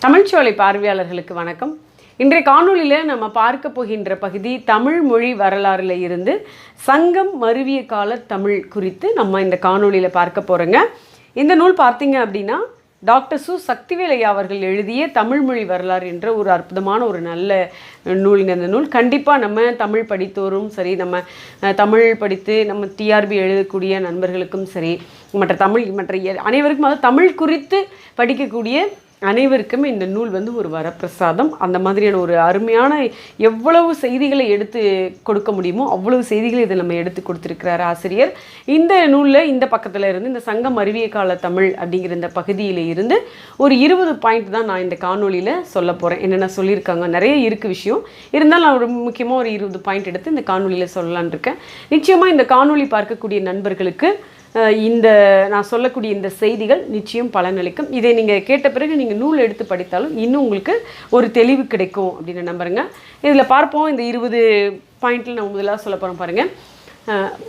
தமிழ்ச்சோலை பார்வையாளர்களுக்கு வணக்கம். இன்றைய காணொளியில் நம்ம பார்க்க போகின்ற பகுதி தமிழ் மொழி வரலாறுல இருந்து சங்கம் மருவிய கால தமிழ் குறித்து நம்ம இந்த காணொளியில் பார்க்க போகிறோங்க. இந்த நூல் பார்த்தீங்க அப்படின்னா டாக்டர் சு சக்திவேல் ஐயா அவர்கள் எழுதிய தமிழ் மொழி வரலாறு என்ற ஒரு அற்புதமான ஒரு நல்ல நூலுங்க. இந்த நூல் கண்டிப்பாக நம்ம தமிழ் படித்தோரும் சரி, நம்ம தமிழ் படித்து நம்ம டிஆர்பி எழுதக்கூடிய நண்பர்களுக்கும் சரி, மற்ற அனைவருக்கும், அதாவது தமிழ் குறித்து படிக்கக்கூடிய அனைவருக்குமே இந்த நூல் ஒரு வரப்பிரசாதம். அந்த மாதிரியான ஒரு அருமையான எவ்வளவு செய்திகளை எடுத்து கொடுக்க முடியுமோ அவ்வளவு செய்திகளை இதை நம்ம எடுத்து கொடுத்துருக்கிறார் ஆசிரியர். இந்த நூலில் இந்த பக்கத்தில் இருந்து இந்த சங்கம் அறிவிய கால தமிழ் அப்படிங்கிற இந்த பகுதியில் இருந்து ஒரு 20 பாயிண்ட் தான் நான் இந்த காணொலியில் சொல்ல போகிறேன். என்னென்ன சொல்லியிருக்காங்க, நிறைய இருக்குது விஷயம். இருந்தாலும் நான் ஒரு முக்கியமாக ஒரு 20 பாயிண்ட் எடுத்து இந்த காணொலியில் சொல்லலான் இருக்கேன். நிச்சயமாக இந்த காணொலி பார்க்கக்கூடிய நண்பர்களுக்கு இந்த நான் சொல்லக்கூடிய இந்த செய்திகள் நிச்சயம் பலனளிக்கும். இதை நீங்கள் கேட்ட பிறகு நீங்கள் நூல் எடுத்து படித்தாலும் இன்னும் உங்களுக்கு ஒரு தெளிவு கிடைக்கும் அப்படின்னு நம்புறேங்க. இதில் பார்ப்போம். இந்த 20 பாயிண்டில் நான் முதலாக சொல்ல போகிறோம் பாருங்கள்.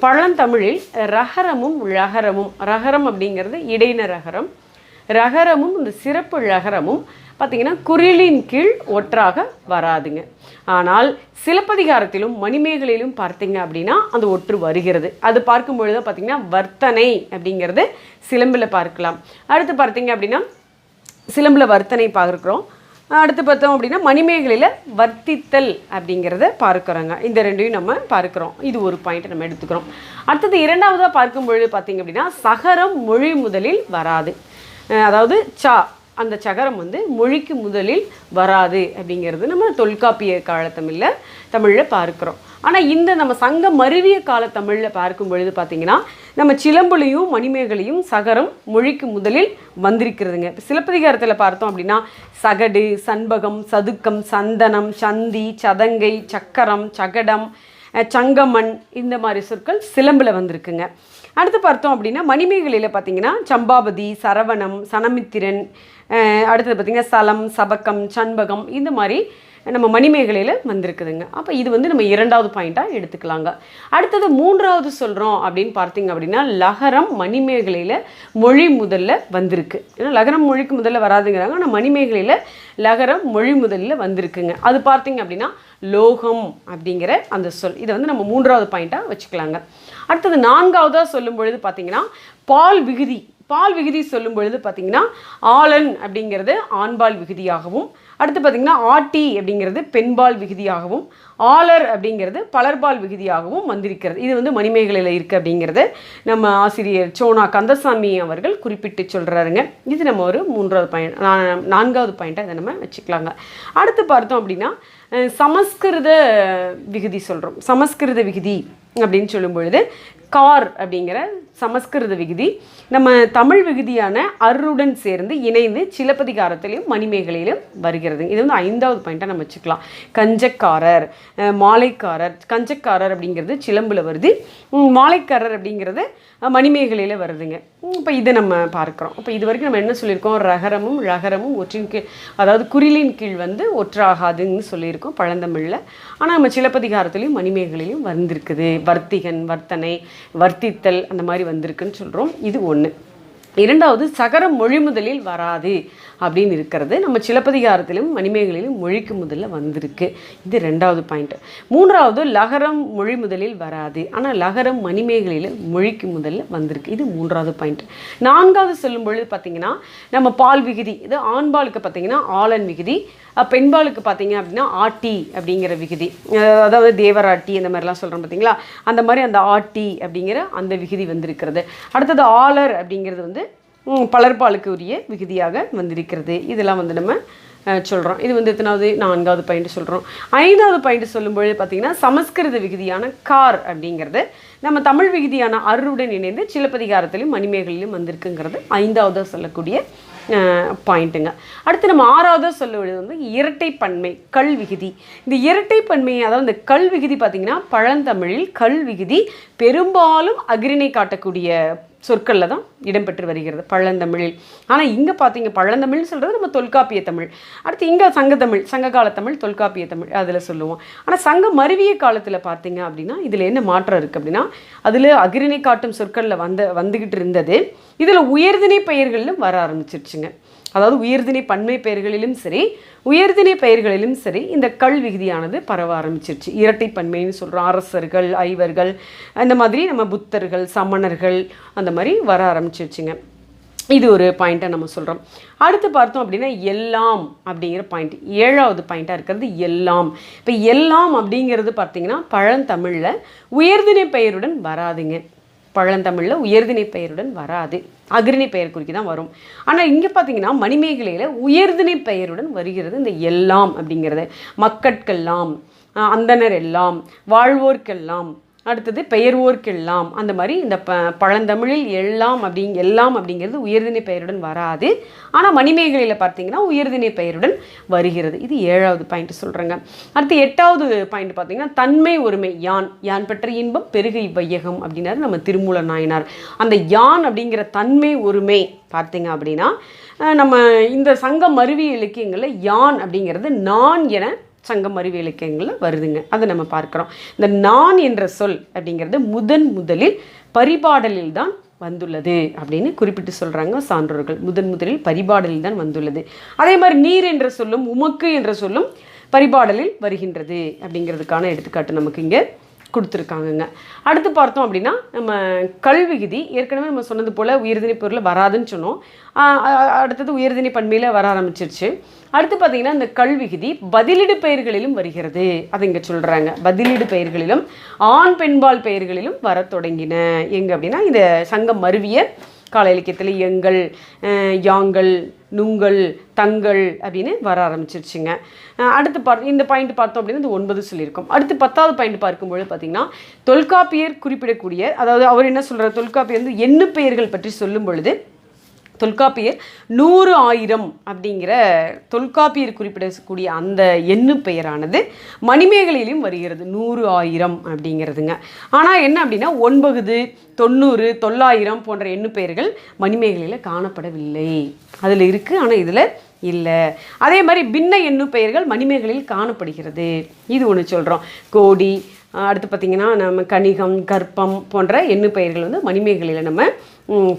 பழந்தமிழில் ரகரமும் ழகரமும், ரகரம் அப்படிங்கிறது இடையின ரகரம், ரகரமும் இந்த சிறப்பு ழகரமும் பார்த்திங்கன்னா குறிலின் கீழ் ஒற்றாக வராதுங்க. ஆனால் சிலப்பதிகாரத்திலும் மணிமேகலையிலும் பார்த்தீங்க அப்படின்னா அந்த ஒற்று வருகிறது. அது பார்க்கும் பொழுது பார்த்திங்கன்னா வர்த்தனை அப்படிங்கிறது சிலம்பில் பார்க்கலாம். அடுத்து பார்த்தீங்க அப்படின்னா சிலம்பில் வர்த்தனை பார்க்குறோம். அடுத்து பார்த்தோம் அப்படின்னா மணிமேகலையில் வர்த்தித்தல் அப்படிங்கிறத பார்க்குறோங்க. இந்த ரெண்டையும் நம்ம பார்க்குறோம். இது ஒரு பாயிண்ட் நம்ம எடுத்துக்கிறோம். அடுத்தது இரண்டாவதாக பார்க்கும் பொழுது பார்த்திங்க அப்படின்னா சகரம் மொழி முதலில் வராது. அதாவது அந்த சகரம் மொழிக்கு முதலில் வராது அப்படிங்கிறது நம்ம தொல்காப்பிய கால தமிழில் பார்க்குறோம். ஆனால் இந்த நம்ம சங்க மருவிய கால தமிழில் பார்க்கும் பொழுது பார்த்திங்கன்னா நம்ம சிலம்புலையும் மணிமேகலையும் சகரம் மொழிக்கு முதலில் வந்திருக்கிறதுங்க. இப்போ சிலப்பதிகாரத்தில் பார்த்தோம் அப்படின்னா சகடு, சண்பகம், சதுக்கம், சந்தனம், சந்தி, சதங்கை, சக்கரம், சகடம், சங்கமன் இந்த மாதிரி சொற்கள் சிலம்பில் வந்திருக்குங்க. அடுத்து பார்த்தோம் அப்படின்னா மணிமேகலையில் பார்த்திங்கன்னா சம்பாபதி, சரவணம், சனமித்திரன், அடுத்தது பார்த்திங்கன்னா சலம், சபக்கம், சண்பகம் இந்த மாதிரி நம்ம மணிமேகலையில் வந்திருக்குதுங்க. அப்போ இது நம்ம இரண்டாவது பாயிண்ட்டாக எடுத்துக்கலாங்க. அடுத்தது மூன்றாவது சொல்கிறோம் அப்படின்னு பார்த்திங்க அப்படின்னா லகரம் மணிமேகலையில் மொழி முதல்ல வந்திருக்கு. ஏன்னா லகரம் மொழிக்கு முதல்ல வராதுங்கிறாங்க, ஆனால் மணிமேகலையில் லகரம் மொழி முதல்ல வந்திருக்குங்க. அது பார்த்திங்க அப்படின்னா லோகம் அப்படிங்கிற அந்த சொல். இதை நம்ம மூன்றாவது பாயிண்ட்டாக வச்சுக்கலாங்க. அடுத்தது நான்காவதாக சொல்லும் பொழுது பார்த்திங்கன்னா பால் விகுதி. பால் விகுதி சொல்லும் பொழுது பார்த்திங்கன்னா ஆலன் அப்படிங்கிறது ஆண்பால் விகுதியாகவும், அடுத்து பார்த்திங்கன்னா ஆட்டி அப்படிங்கிறது பெண்பால் விகுதியாகவும், ஆலர் அப்படிங்கிறது பலர்பால் விகுதியாகவும் வந்திருக்கிறது. இது மணிமேகலையில் இருக்குது அப்படிங்கிறது நம்ம ஆசிரியர் சோனா கந்தசாமி அவர்கள் குறிப்பிட்டு சொல்கிறாருங்க. இது நம்ம ஒரு நான்காவது பாயிண்ட்டாக இதை நம்ம வச்சுக்கலாங்க. அடுத்து பார்த்தோம் அப்படின்னா சமஸ்கிருத விகுதி சொல்கிறோம். சமஸ்கிருத விகுதி அப்படின்னு சொல்லும் பொழுது கார் அப்படிங்கிற சமஸ்கிருத விகுதி நம்ம தமிழ் விகுதியான அருடன் சேர்ந்து இணைந்து சிலப்பதிகாரத்திலையும் மணிமேகலையிலும் வருகிறது. இது ஐந்தாவது பாயிண்ட்டாக நம்ம வச்சுக்கலாம். கஞ்சக்காரர், மாலைக்காரர். கஞ்சக்காரர் அப்படிங்கிறது சிலம்பில் வருது, மாலைக்காரர் அப்படிங்கிறது மணிமேகலையில் வருதுங்க. இப்போ இதை நம்ம பார்க்குறோம். இப்போ இது வரைக்கும் நம்ம என்ன சொல்லியிருக்கோம், ரகரமும் ழகரமும் ஒற்றின் கீழ், அதாவது குறிலின் கீழ் ஒற்றாகாதுன்னு சொல்லியிருக்கோம் பழந்தமிழில். ஆனால் நம்ம சிலப்பதிகாரத்துலேயும் மணிமேகலையும் வந்திருக்குது. வர்த்திகன், வர்த்தனை, வர்த்தித்தல் அந்த மாதிரி வந்திருக்குன்னு சொல்கிறோம். இது ஒன்று. இரண்டாவது சகரம் மொழி முதலில் வராது அப்படின்னு இருக்கிறது. நம்ம சிலப்பதிகாரத்திலும் மணிமேகலையிலும் மொழிக்கு முதல்ல வந்திருக்கு. இது ரெண்டாவது பாயிண்ட். மூன்றாவது லகரம் மொழி முதலில் வராது, ஆனால் லகரம் மணிமேகலையில் மொழிக்கு முதல்ல வந்திருக்கு. இது மூன்றாவது பாயிண்ட். நான்காவது சொல்லும் பொழுது பார்த்திங்கன்னா நம்ம பால் விகுதி. இது ஆண்பாலுக்கு பார்த்திங்கன்னா ஆலன் விகுதி, பெண்பாலுக்கு பார்த்திங்க அப்படின்னா ஆட்டி அப்படிங்கிற விகுதி, அதாவது தேவராட்டி அந்த மாதிரிலாம் சொல்கிறோம் பார்த்திங்களா, அந்த மாதிரி அந்த ஆட்டி அப்படிங்கிற அந்த விகுதி வந்திருக்கிறது. அடுத்தது ஆலர் அப்படிங்கிறது பலர்பாலுக்கு உரிய விகுதியாக வந்திருக்கிறது. இதெல்லாம் நம்ம சொல்கிறோம். இது எத்தனாவது, நான்காவது பாயிண்ட் சொல்கிறோம். ஐந்தாவது பாயிண்ட் சொல்லும்பொழுது பார்த்திங்கன்னா சமஸ்கிருத விகுதியான கார் அப்படிங்கிறது நம்ம தமிழ் விகுதியான அருடன் இணைந்து சிலப்பதிகாரத்திலும் மணிமேகலையிலும் வந்திருக்குங்கிறது ஐந்தாவது சொல்லக்கூடிய பாயிண்ட்டுங்க. அடுத்து நம்ம ஆறாவதாக சொல்லுவது இரட்டைப்பன்மை, கல் விகுதி. இந்த இரட்டைப்பன்மை, அதாவது இந்த கல் விகுதி பார்த்திங்கன்னா பழந்தமிழில் கல் விகுதி பெரும்பாலும் அகிரிணை காட்டக்கூடிய சொற்களில் தான் இடம்பெற்று வருகிறது பழந்தமிழில். ஆனால் இங்கே பார்த்தீங்க பழந்தமிழ்னு சொல்கிறது நம்ம தொல்காப்பிய தமிழ். அடுத்து இங்கே சங்கத்தமிழ், சங்ககால தமிழ், தொல்காப்பிய தமிழ் அதில் சொல்லுவோம். ஆனால் சங்க மருவிய காலத்தில் பார்த்தீங்க அப்படின்னா இதில் என்ன மாற்றம் இருக்குது அப்படின்னா அதில் அகிரிணை காட்டும் சொற்களில் வந்துக்கிட்டு இருந்தது இதில் உயர்திணை பெயர்களிலும் வர ஆரம்பிச்சிருச்சுங்க. அதாவது உயர்திணை பன்மை பெயர்களிலும் சரி உயர்திணை பெயர்களிலும் சரி இந்த கள் விகுதியானது பரவ ஆரம்பிச்சிருச்சு. இரட்டை பன்மைன்னு சொல்கிறோம். அரசர்கள், ஐவர்கள், அந்த மாதிரி நம்ம புத்தர்கள், சமணர்கள் அந்த மாதிரி வர ஆரம்பிச்சிருச்சுங்க. இது ஒரு பாயிண்ட்டை நம்ம சொல்கிறோம். அடுத்து பார்த்தோம் அப்படின்னா எல்லாம் அப்படிங்கிற பாயிண்ட் 7வது பாயிண்ட்டாக இருக்கிறது எல்லாம். இப்போ எல்லாம் அப்படிங்கிறது பார்த்திங்கன்னா பழந்தமிழில் உயர்திணை பெயருடன் வராதுங்க. பழந்தமிழில் உயர்திணை பெயருடன் வராது, அக்ரிணை பெயர் குறிக்கி தான் வரும். ஆனால் இங்கே பார்த்தீங்கன்னா மணிமேகலையில் உயர்திணை பெயருடன் வருகிறது இந்த எல்லாம் அப்படிங்கிறது. மக்கட்கெல்லாம், அந்தனர் எல்லாம், வாழ்வோர்க்கெல்லாம், அடுத்தது பெயர்வோர்க்கெல்லாம், அந்த மாதிரி இந்த பழந்தமிழில் எல்லாம் அப்படிங்கிறது உயர்திணை பெயருடன் வராது. ஆனால் மணிமேகலையில் பார்த்தீங்கன்னா உயர்திணை பெயருடன் வருகிறது. இது 7வது பாயிண்ட் சொல்கிறேங்க. அடுத்து 8வது பாயிண்ட் பார்த்தீங்கன்னா தன்மை ஒருமை. யான் பெற்ற இன்பம் பெருகை வையகம் அப்படின்னாரு நம்ம திருமூல நாயனார். அந்த யான் அப்படிங்கிற தன்மை ஒருமை பார்த்தீங்க அப்படின்னா நம்ம இந்த சங்க மருவி இலக்கியங்களில் யான் அப்படிங்கிறது நான் என சங்கம் அறிவு இலக்கியங்களில் வருதுங்க. அதை நம்ம பார்க்குறோம். இந்த நான் என்ற சொல் அப்படிங்கிறது முதலில் பரிபாடலில் தான் வந்துள்ளது அப்படின்னு குறிப்பிட்டு சொல்கிறாங்க சான்றோர்கள். முதலில் பரிபாடலில் தான் வந்துள்ளது. அதே மாதிரி நீர் என்ற சொல்லும் உமக்கு என்ற சொல்லும் பரிபாடலில் வருகின்றது அப்படிங்கிறதுக்கான எடுத்துக்காட்டு நமக்கு இங்கே கொடுத்துருக்காங்கங்க. அடுத்து பார்த்தோம் அப்படின்னா நம்ம கல்விகுதி ஏற்கனவே நம்ம சொன்னது போல் உயர்திணை பொருளில் வராதுன்னு சொன்னோம். அடுத்தது உயர்திணை பன்மையில் வர ஆரம்பிச்சிருச்சு. அடுத்து பார்த்தீங்கன்னா இந்த கல்விகுதி பதிலீடு பெயர்களிலும் வருகிறது. அதை இங்கே சொல்கிறாங்க. பதிலீடு பெயர்களிலும் ஆண் பெண்பால் பெயர்களிலும் வர தொடங்கின. எங்கே அப்படின்னா இந்த சங்கம் மருவிய கால இலக்கியத்தில் எங்கள், யாங்கள், நுங்கள், தங்கள் அப்படின்னு வர ஆரம்பிச்சிருச்சுங்க. அடுத்து இந்த பாயிண்ட் பார்த்தோம் அப்படின்னா இந்த 9 சொல்லியிருக்கோம். அடுத்து 10வது பாயிண்ட் பார்க்கும்பொழுது பார்த்திங்கன்னா தொல்காப்பியர் குறிப்பிடக்கூடிய, அதாவது அவர் என்ன சொல்கிறார், தொல்காப்பியர் வந்து எண்ணு பெயர்கள் பற்றி சொல்லும் பொழுது தொல்காப்பியர் 100, 1000 அப்படிங்கிற தொல்காப்பியர் குறிப்பிடக்கூடிய அந்த எண்ணு பெயரானது மணிமேகலையிலும் வருகிறது. 100, 1000 அப்படிங்கிறதுங்க. ஆனால் என்ன அப்படின்னா 9, 90, 900 போன்ற எண்ணு பெயர்கள் மணிமேகலையில் காணப்படவில்லை. அதில் இருக்குது, ஆனால் இதில் இல்லை. அதே மாதிரி பின்ன எண்ணு பெயர்கள் மணிமேகலையில் காணப்படுகிறது. இது ஒன்று சொல்கிறோம். கோடி, அடுத்து பார்த்திங்கன்னா நம்ம கணிகம், கற்பம் போன்ற எண்ணு பெயர்கள் வந்து மணிமேகலையில் நம்ம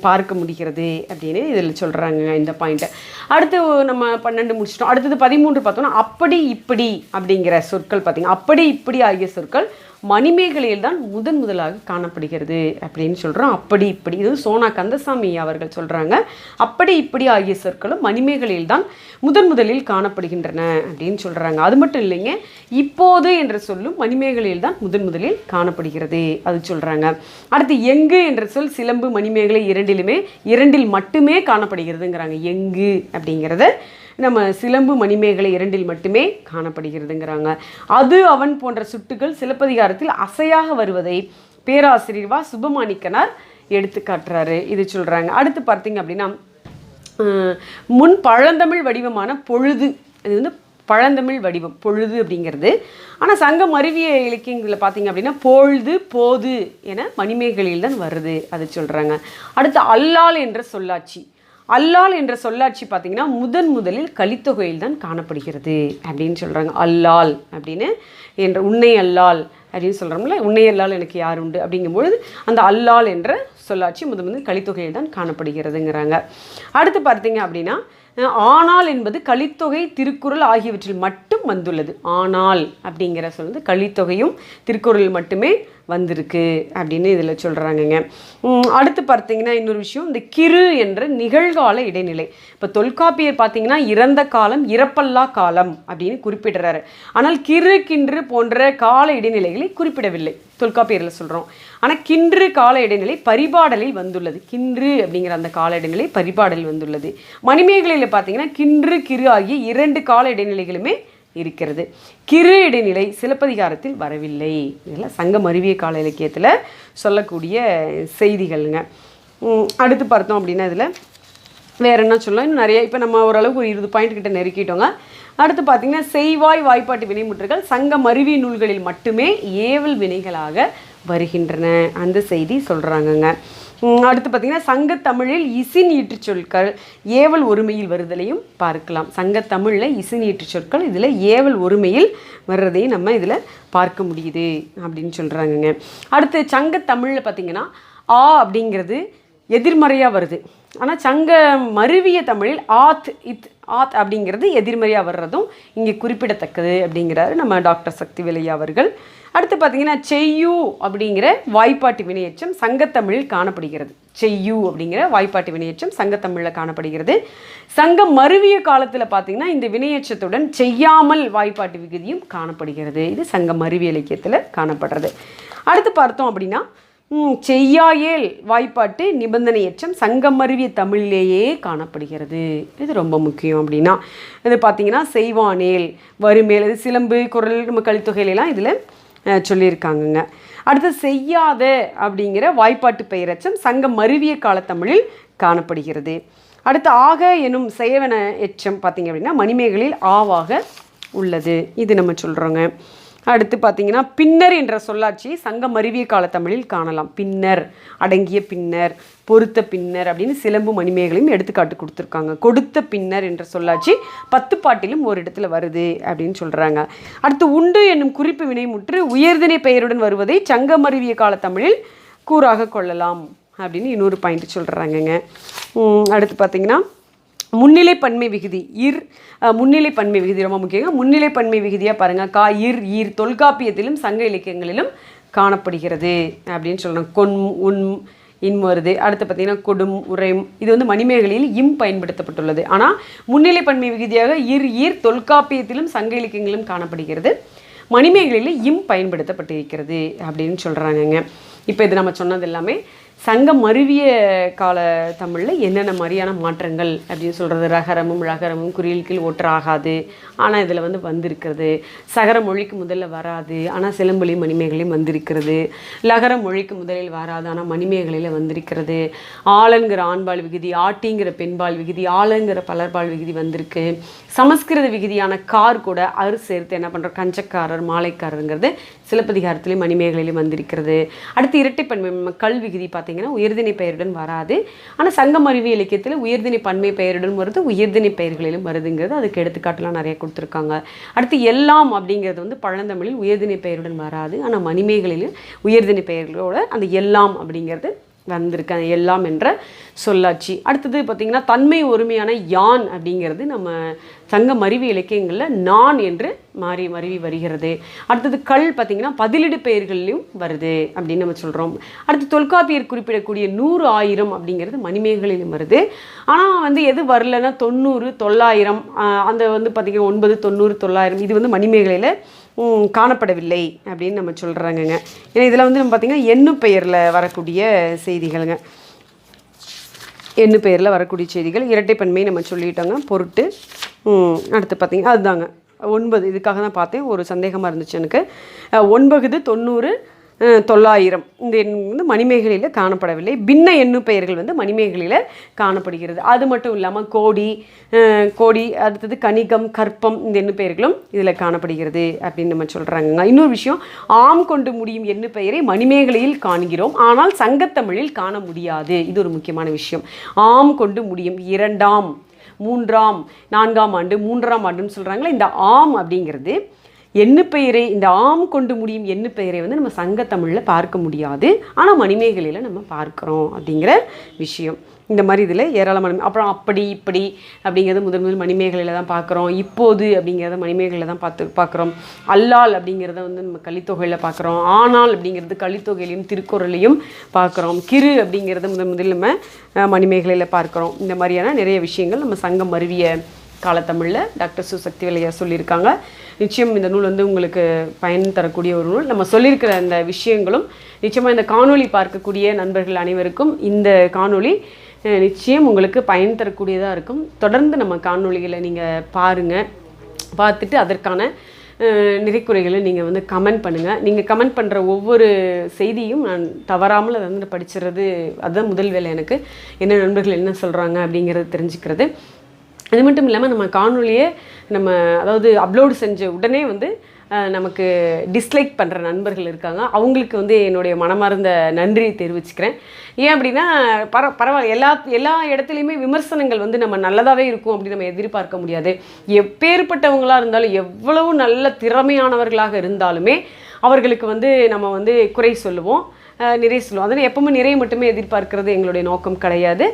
பார்க்க முடிகிறது அப்படின்னு இதில் சொல்கிறாங்க இந்த பாயிண்ட்டை. அடுத்து நம்ம 12 முடிச்சிட்டோம். அடுத்தது 13 பார்த்தோம்னா அப்படி இப்படி அப்படிங்கிற சொற்கள் பார்த்திங்கன்னா அப்படி இப்படி ஆகிய சொற்கள் மணிமேகலையில் தான் முதலாக காணப்படுகிறது அப்படின்னு சொல்கிறோம். அப்படி இப்படி, இது சோனா கந்தசாமி அவர்கள் சொல்கிறாங்க. அப்படி இப்படி ஆகிய சொற்களும் மணிமேகலையில் தான் முதலில் காணப்படுகின்றன அப்படின்னு சொல்கிறாங்க. அது மட்டும் இல்லைங்க, இப்போது என்ற சொல்லும் மணிமேகலையில் தான் முதலில் காணப்படுகிறது அது சொல்கிறாங்க. அடுத்து எங்கு என்ற சொல் சிலம்பு, மணிமேகலை இரண்டில் மட்டுமே காணப்படுகிறதுங்கிறாங்க. எங்கு அப்படிங்கிறத நம்ம சிலம்பு, மணிமேகலை 2இல் மட்டுமே காணப்படுகிறதுங்கிறாங்க. அது அவன் போன்ற சுட்டுகள் சிலப்பதிகாரத்தில் அசையாக வருவதை பேராசிரியர் வா சுபமாணிக்கனார் எடுத்து காட்டுறாரு. இது சொல்கிறாங்க. அடுத்து பார்த்தீங்க அப்படின்னா முன் பழந்தமிழ் வடிவமான பொழுது, இது வந்து பழந்தமிழ் வடிவம் பொழுது அப்படிங்கிறது. ஆனால் சங்கம் அறிவிய இலக்கியங்களில் பார்த்தீங்க அப்படின்னா பொழுது, போது என மணிமேகலையில் தான் வருது அது சொல்கிறாங்க. அடுத்து அல்லால் என்ற சொல்லாட்சி. அல்லால் என்ற சொல்லாட்சி பார்த்திங்கன்னா முதலில் கலித்தொகையில் தான் காணப்படுகிறது அப்படின்னு சொல்கிறாங்க. அல்லால் அப்படின்னு என்ற உன்னை அல்லால் அப்படின்னு சொல்கிறோம்ல, உன்னை அல்லால் எனக்கு யார் உண்டு அப்படிங்கும்பொழுது அந்த அல்லால் என்ற சொல்லாட்சி முதல் கலித்தொகையில் தான் காணப்படுகிறதுங்கிறாங்க. அடுத்து பார்த்தீங்க அப்படின்னா ஆனால் என்பது கலித்தொகை, திருக்குறள் ஆகியவற்றில் மட்டும் வந்துள்ளது. ஆனால் அப்படிங்கிற சொல் வந்து கலித்தொகையும் திருக்குறள் மட்டுமே வந்திருக்கு அப்படின்னு இதில் சொல்கிறாங்கங்க. அடுத்து பார்த்தீங்கன்னா இன்னொரு விஷயம், இந்த கிறு என்ற நிகழ்கால இடைநிலை. இப்போ தொல்காப்பியர் பார்த்தீங்கன்னா இறந்த காலம், இறப்பல்லா காலம் அப்படின்னு குறிப்பிடுறாரு. ஆனால் கிறு, கின்று போன்ற கால இடைநிலைகளை குறிப்பிடவில்லை தொல்காப்பியரில் சொல்கிறோம். ஆனால் கின்று கால இடைநிலை பரிபாடலில் வந்துள்ளது. கின்று அப்படிங்கிற அந்த கால இடைநிலை பரிபாடலில் வந்துள்ளது. மணிமேகலையில் பார்த்தீங்கன்னா கின்று, கிறு ஆகிய 2 கால இடைநிலைகளுமே இருக்கிறது. கிறு இடைநிலை சிலப்பதிகாரத்தில் வரவில்லை. இதெல்லாம் சங்கம் அறிவிய கால இலக்கியத்தில் சொல்லக்கூடிய செய்திகள்ங்க. அடுத்து பார்த்தோம் அப்படின்னா இதில் வேறு என்ன சொல்லலாம், இன்னும் நிறைய. இப்போ நம்ம ஓரளவுக்கு ஒரு 20 பாயிண்ட் கிட்ட நெருக்கிட்டோங்க. அடுத்து பார்த்திங்கன்னா செய்வாய், வாய்ப்பாட்டு வினைமுற்றுகள் சங்கம் அறிவிய நூல்களில் மட்டுமே ஏவல் வினைகளாக வருகின்றன அந்த செய்தி சொல்கிறாங்கங்க. அடுத்து பார்த்திங்கன்னா சங்கத்தமிழில் இசின் ஈற்று சொற்கள் ஏவல் ஒருமையில் வருதலையும் பார்க்கலாம். சங்கத்தமிழில் இசின் ஈற்று சொற்கள் இதில் ஏவல் ஒருமையில் வர்றதையும் நம்ம இதில் பார்க்க முடியுது அப்படின்னு சொல்கிறாங்கங்க. அடுத்து சங்கத்தமிழில் பார்த்திங்கன்னா ஆ அப்படிங்கிறது எதிர்மறையாக வருது. ஆனால் சங்க மருவிய தமிழில் ஆத் இத் ஆத் அப்படிங்கிறது எதிர்மறையாக வர்றதும் இங்கே குறிப்பிடத்தக்கது அப்படிங்கிறாரு நம்ம டாக்டர் சக்திவேலையா அவர்கள். அடுத்து பார்த்திங்கன்னா செய்யு அப்படிங்கிற வாய்ப்பாட்டு வினையெச்சம் சங்கத்தமிழில் காணப்படுகிறது. செய்யு அப்படிங்கிற வாய்ப்பாட்டு வினையெச்சம் சங்கத்தமிழில் காணப்படுகிறது. சங்கம் மருவிய காலத்தில் பார்த்திங்கன்னா இந்த வினையெச்சத்துடன் செய்யாமல் வாய்ப்பாட்டு விகுதியும் காணப்படுகிறது. இது சங்கம் மருவிய இலக்கியத்தில் காணப்படுறது. அடுத்து பார்த்தோம் அப்படின்னா செய்யாயேல் வாய்ப்பாட்டு நிபந்தனை எச்சம் சங்கம் மருவிய தமிழிலேயே காணப்படுகிறது. இது ரொம்ப முக்கியம். அப்படின்னா இது பார்த்திங்கன்னா செய்வானேல் வருமேல், இது சிலம்பு குரல் நம்ம கலித்தொகையிலாம் இதில் சொல்லியிருக்காங்கங்க. அடுத்து செய்யாத அப்படிங்கிற வாய்ப்பாட்டு பெயரச்சம் சங்கம் மருவிய காலத்தமிழில் காணப்படுகிறது. அடுத்து ஆக எனும் செய்வன எச்சம் பார்த்திங்க அப்படின்னா மணிமேகலையில் ஆவாக உள்ளது. இது நம்ம சொல்கிறோங்க. அடுத்து பார்த்திங்கன்னா பின்னர் என்ற சொல்லாட்சி சங்கம் மருவிய காலத்தமிழில் காணலாம். பின்னர், அடங்கிய பின்னர், பொறுத்த பின்னர் அப்படின்னு சிலம்பு மணிமேகலையும் எடுத்துக்காட்டு கொடுத்துருக்காங்க. கொடுத்த பின்னர் என்ற சொல்லாட்சி 10 பாட்டிலும் ஒரு இடத்துல வருது அப்படின்னு சொல்கிறாங்க. அடுத்து உண்டு என்னும் குறிப்பு வினைமுற்று உயர்திணை பெயருடன் வருவதை சங்கம் மருவிய காலத்தமிழில் கூறாக கொள்ளலாம் அப்படின்னு இன்னொரு பாயிண்ட் சொல்கிறாங்கங்க. அடுத்து பார்த்திங்கன்னா முன்னிலை பன்மை விகுதி முன்னிலை பன்மை விகுதி ரொம்ப முக்கியம். முன்னிலை பன்மை விகுதியாக பாருங்கள். ஈர் தொல்காப்பியத்திலும் சங்க இலக்கியங்களிலும் காணப்படுகிறது அப்படின்னு சொல்லணும். உன் இன் வருது. அடுத்து பார்த்திங்கன்னா கொடும் உரையும், இது வந்து மணிமேகலையில் இம் பயன்படுத்தப்பட்டுள்ளது. ஆனால் முன்னிலை பன்மை விகுதியாக ஈர் தொல்காப்பியத்திலும் சங்க இலக்கியங்களிலும் காணப்படுகிறது. மணிமேகலையில் இம் பயன்படுத்தப்பட்டிருக்கிறது அப்படின்னு சொல்கிறாங்கங்க. இப்போ இது நம்ம சொன்னது எல்லாமே சங்கம் மருவிய கால தமிழில் என்னென்ன மாதிரியான மாற்றங்கள் அப்படின்னு சொல்கிறது. ரகரமும் குறியில் கீழ் ஒற்றாகாது, ஆனால் இதில் வந்து வந்திருக்கிறது. சகர மொழிக்கு முதல்ல வராது, ஆனால் சிலம்பொலி மணிமேகலையும் வந்திருக்கிறது. லகர மொழிக்கு முதலில் வராது, ஆனால் மணிமேகலையில் வந்திருக்கிறது. ஆளன்கிற ஆண்பால் விகுதி, ஆட்டிங்கிற பெண்பால் விகுதி, ஆளுங்கிற பலர்பால் விகுதி வந்திருக்கு. சமஸ்கிருத விகுதியான கார் கூட அரு சேர்த்து என்ன பண்ணுறோம், கஞ்சக்காரர் மாலைக்காரருங்கிறது சிலப்பதிகாரத்திலையும் மணிமேகலையிலையும் வந்திருக்கிறது. அடுத்து இரட்டைப்பன்மை கல் விகுதி பார்த்தீங்கன்னா உயர்திணை பெயருடன் வராது, ஆனால் சங்கம் மருவிய இலக்கியத்தில் உயர்திணை பன்மை பெயருடன் வருது, உயர்திணை பெயர்களிலும் வருதுங்கிறது அதுக்கு எடுத்துக்காட்டுலாம் நிறைய கொடுத்துருக்காங்க. அடுத்து எல்லாம் அப்படிங்கிறது வந்து பழந்தமிழில் உயர்திணை பெயருடன் வராது, ஆனால் மணிமேகலையிலும் உயர்திணை பெயர்களோட அந்த எல்லாம் அப்படிங்கிறது வந்திருக்கு, எல்லாம் என்ற சொல்லாட்சி. அடுத்தது பார்த்திங்கன்னா தன்மை ஒருமையான யான் அப்படிங்கிறது நம்ம சங்க மருவி இலக்கியங்களில் நான் என்று மருவி வருகிறது. அடுத்தது கல் பார்த்திங்கன்னா பதிலிடு பெயர்களையும் வருது அப்படின்னு நம்ம சொல்கிறோம். அடுத்து தொல்காப்பியர் குறிப்பிடக்கூடிய 100 1000 அப்படிங்கிறது மணிமேகலையிலும் வருது. ஆனால் வந்து எது வரலன்னா 90 900 அந்த வந்து பார்த்திங்கன்னா 9 90 900 இது வந்து மணிமேகலையில் காணப்படவில்லை அப்படின்னு நம்ம சொல்கிறாங்கங்க. ஏன்னா இதில் வந்து நம்ம பார்த்திங்கன்னா எண்ணு பெயரில் வரக்கூடிய செய்திகளுங்க. எண்ணு பெயரில் வரக்கூடிய செய்திகள் இரட்டைப்பன்மை நம்ம சொல்லிட்டோங்க. பொருட்டு அடுத்து பார்த்திங்கன்னா அதுதாங்க 9. இதுக்காக தான் பார்த்தேன், ஒரு சந்தேகமாக இருந்துச்சு எனக்கு. 9 90 900 இந்த எண் வந்து மணிமேகலையில் காணப்படவில்லை. பின்ன எண்ணு பெயர்கள் வந்து மணிமேகலையில் காணப்படுகிறது. அது மட்டும் இல்லாமல் கோடி அடுத்தது கணிகம் கற்பம் இந்த எண்ணு பெயர்களும் இதில் காணப்படுகிறது அப்படின்னு நம்ம சொல்கிறாங்க. இன்னொரு விஷயம், ஆம் கொண்டு முடியும் எண்ணு பெயரை மணிமேகலையில் காண்கிறோம், ஆனால் சங்கத்தமிழில் காண முடியாது. இது ஒரு முக்கியமான விஷயம். ஆம் கொண்டு முடியும் 2ஆம் 3ஆம் 4ஆம் ஆண்டு 3ஆம் ஆண்டுன்னு சொல்கிறாங்களே, இந்த ஆம் அப்படிங்கிறது எண்ணு பெயரை, இந்த ஆம் கொண்டு முடியும் எண்ணு பெயரை வந்து நம்ம சங்கத்தமிழில் பார்க்க முடியாது, ஆனால் மணிமேகலையில் நம்ம பார்க்குறோம் அப்படிங்கிற விஷயம். இந்த மாதிரி இதில் ஏராளமான, அப்புறம் அப்படி இப்படி அப்படிங்கிறது முதல் மணிமேகலையில் தான் பார்க்குறோம். இப்போது அப்படிங்கிறத மணிமேகலையில் தான் பார்க்குறோம். அல்லால் அப்படிங்கிறத வந்து நம்ம கலித்தொகையில் பார்க்குறோம். ஆனால் அப்படிங்கிறது கலித்தொகையிலையும் திருக்குறளையும் பார்க்குறோம். கிரு அப்படிங்கிறத முதல் நம்ம மணிமேகலையில் பார்க்குறோம். இந்த மாதிரியான நிறைய விஷயங்கள் நம்ம சங்கம் மருவிய காலத்தமிழில் டாக்டர் சு சக்திவேலையா சொல்லியிருக்காங்க. நிச்சயம் இந்த நூல் வந்து உங்களுக்கு பயன் தரக்கூடிய ஒரு நூல். நம்ம சொல்லியிருக்கிற அந்த விஷயங்களும் நிச்சயமாக இந்த காணொளி பார்க்கக்கூடிய நண்பர்கள் அனைவருக்கும் இந்த காணொளி நிச்சயம் உங்களுக்கு பயன் தரக்கூடியதாக இருக்கும். தொடர்ந்து நம்ம காணொளிகளை நீங்கள் பாருங்கள், பார்த்துட்டு அதற்கான நிறைக்குறைகளை நீங்கள் வந்து கமெண்ட் பண்ணுங்கள். நீங்கள் கமெண்ட் பண்ணுற ஒவ்வொரு செய்தியும் நான் தவறாமல் அதை வந்து படிச்சிடுறது, அதுதான் முதல் வேலை எனக்கு. என்ன நண்பர்கள் என்ன சொல்கிறாங்க அப்படிங்கிறது தெரிஞ்சுக்கிறது. அது மட்டும் இல்லாமல் நம்ம காணொலியை நம்ம அதாவது அப்லோடு செஞ்ச உடனே வந்து நமக்கு டிஸ்லைக் பண்ணுற நண்பர்கள் இருக்காங்க. அவங்களுக்கு வந்து என்னுடைய மனமார்ந்த நன்றி தெரிவிச்சுக்கிறேன். ஏன் அப்படின்னா பரவாயில்ல, எல்லா இடத்துலையுமே விமர்சனங்கள் வந்து நம்ம நல்லதாகவே இருக்கும் அப்படின்னு நம்ம எதிர்பார்க்க முடியாது. எப்பேற்பட்டவங்களாக இருந்தாலும், எவ்வளவு நல்ல திறமையானவர்களாக இருந்தாலுமே அவர்களுக்கு வந்து நம்ம வந்து குறை சொல்லுவோம். நிறைய சொல்லுவோம். அதனால் எப்பவுமே நிறைய மட்டுமே எதிர்பார்க்கிறது எங்களுடைய நோக்கம் கிடையாது.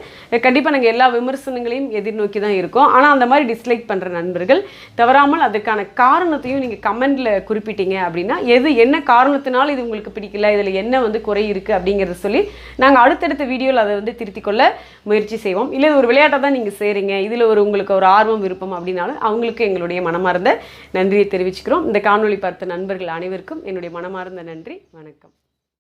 கண்டிப்பாக நாங்கள் எல்லா விமர்சனங்களையும் எதிர்நோக்கி தான் இருக்கோம். ஆனால் அந்த மாதிரி டிஸ்லைக் பண்ணுற நண்பர்கள் தவறாமல் அதுக்கான காரணத்தையும் நீங்கள் கமெண்டில் குறிப்பிட்டீங்க அப்படின்னா என்ன காரணத்தினால இது உங்களுக்கு பிடிக்கல, இதில் என்ன குறை இருக்குது அப்படிங்கிறத சொல்லி நாங்கள் அடுத்தடுத்த வீடியோவில் அதை திருத்திக் கொள்ள முயற்சி செய்வோம். இல்லை ஒரு விளையாட்டாக தான் நீங்கள் செய்கிறீங்க, இதில் உங்களுக்கு ஒரு ஆர்வம் விருப்பம் அப்படின்னாலும் அவங்களுக்கு எங்களுடைய மனமார்ந்த நன்றியை தெரிவிச்சுக்கிறோம். இந்த காணொளி பார்த்த நண்பர்கள் அனைவருக்கும் என்னுடைய மனமார்ந்த நன்றி. வணக்கம்.